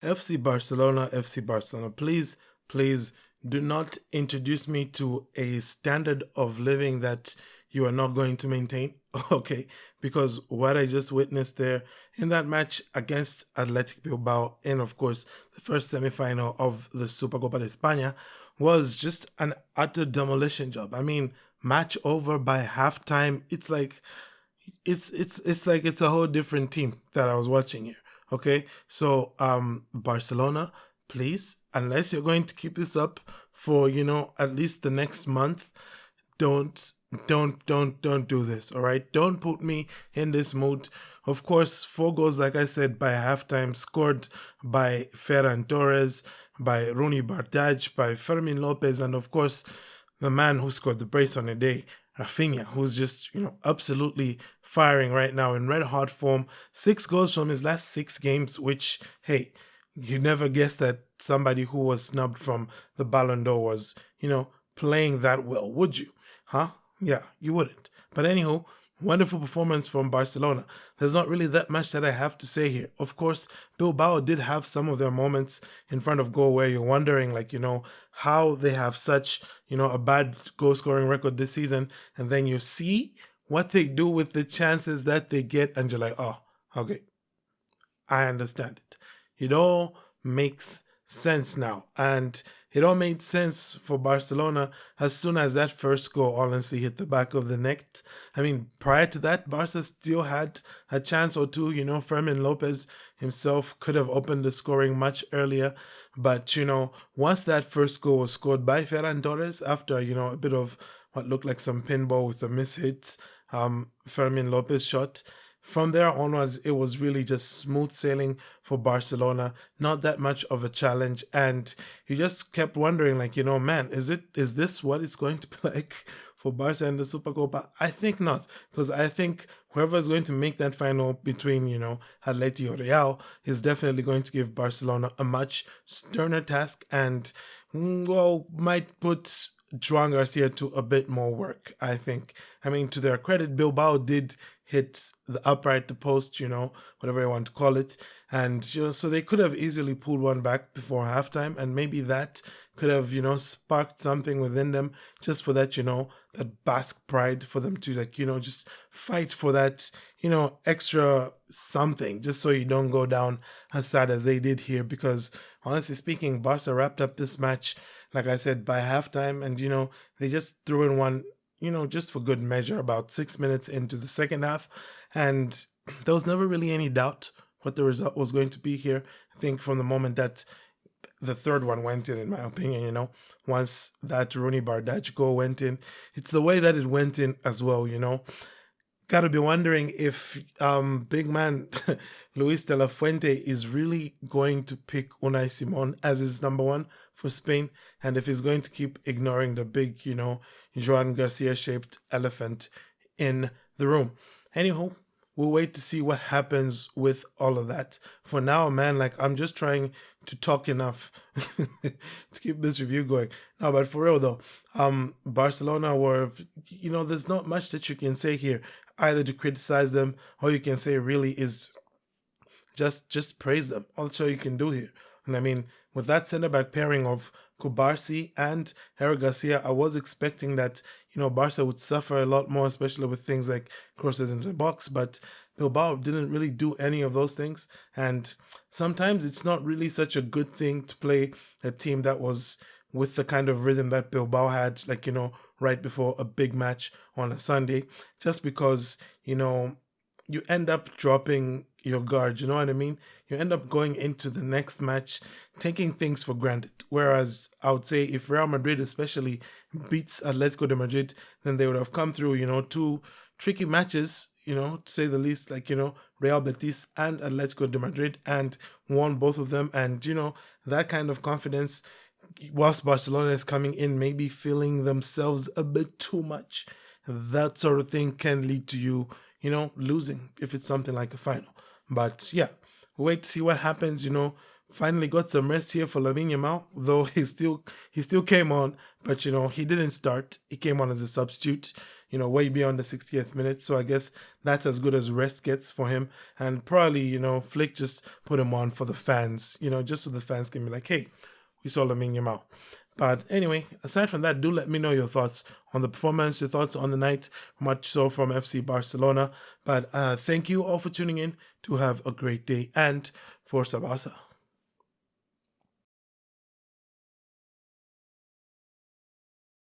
FC Barcelona, FC Barcelona. Please, please do not introduce me to a standard of living that you are not going to maintain. Okay, because what I just witnessed there in that match against Athletic Bilbao, and of course the first semi-final of the Super Copa de España, was just an utter demolition job. I mean, match over by halftime. It's like it's a whole different team that I was watching here. Okay, so Barcelona, please, unless you're going to keep this up for at least the next month, don't don't do this. All right, don't put me in this mood. Of course, 4 goals, like I said, by halftime, scored by Ferran Torres, by Rooney Bardaj, by Fermin Lopez, and of course the man who scored the brace on the day, Raphinha, who's just, absolutely firing right now in red hot form. 6 goals from his last 6 games, which, hey, you never guess that somebody who was snubbed from the Ballon d'Or was, playing that well, would you? Huh? Yeah, you wouldn't. But anywho, wonderful performance from Barcelona. There's not really that much that I have to say here. Of course, Bilbao did have some of their moments in front of goal where you're wondering, like, how they have such, a bad goal scoring record this season. And then you see what they do with the chances that they get, and you're like, oh, okay, I understand it. It all makes sense now. And it all made sense for Barcelona as soon as that first goal honestly hit the back of the net. I mean, prior to that, Barca still had a chance or two. Fermin Lopez himself could have opened the scoring much earlier. But, once that first goal was scored by Ferran Torres after, a bit of what looked like some pinball with a miss hit, Fermin Lopez shot, from there onwards, it was really just smooth sailing for Barcelona. Not that much of a challenge, and you just kept wondering, like, man, is this what it's going to be like for Barca and the Super Copa? I think not, because I think whoever is going to make that final between Atleti or Real is definitely going to give Barcelona a much sterner task, and well, might put Joan Garcia to a bit more work, I think. I mean, to their credit, Bilbao did hit the upright, the post, whatever you want to call it. And, so they could have easily pulled one back before halftime. And maybe that could have, sparked something within them just for that, that Basque pride for them to, like, just fight for that, extra something, just so you don't go down as sad as they did here. Because honestly speaking, Barca wrapped up this match, like I said, by halftime. And, they just threw in one, just for good measure, about 6 minutes into the second half. And there was never really any doubt what the result was going to be here. I think from the moment that the third one went in my opinion, once that Rooney Bardach goal went in, it's the way that it went in as well, Gotta be wondering if big man Luis de la Fuente is really going to pick Unai Simon as his number one for Spain, and if he's going to keep ignoring the big, Joan Garcia shaped elephant in the room. Anywho, we'll wait to see what happens with all of that. For now, man, like, I'm just trying to talk enough to keep this review going. No, but for real though, Barcelona were, there's not much that you can say here, either to criticize them, or you can say really is just praise them. That's all you can do here. And I mean, with that centre back pairing of Kubarsi and Eric Garcia, I was expecting that, Barca would suffer a lot more, especially with things like crosses into the box, but Bilbao didn't really do any of those things. And sometimes it's not really such a good thing to play a team that was with the kind of rhythm that Bilbao had, like, right before a big match on a Sunday, just because, you end up dropping your guard, you know what I mean? You end up going into the next match taking things for granted. Whereas I would say if Real Madrid especially beats Atletico de Madrid, then they would have come through, two tricky matches, to say the least, like, Real Betis and Atletico de Madrid, and won both of them. And, that kind of confidence, whilst Barcelona is coming in, maybe feeling themselves a bit too much, that sort of thing can lead to you, losing if it's something like a final. But yeah, we'll wait to see what happens. finally got some rest here for Lamine Yamal, though he still came on, but he didn't start. He came on as a substitute, way beyond the 60th minute. So I guess that's as good as rest gets for him. And probably, Flick just put him on for the fans, just so the fans can be like, hey, we saw Lamine Yamal. But anyway, aside from that, do let me know your thoughts on the performance, your thoughts on the night, much so from FC Barcelona. But thank you all for tuning in. To have a great day, and Forza Barça.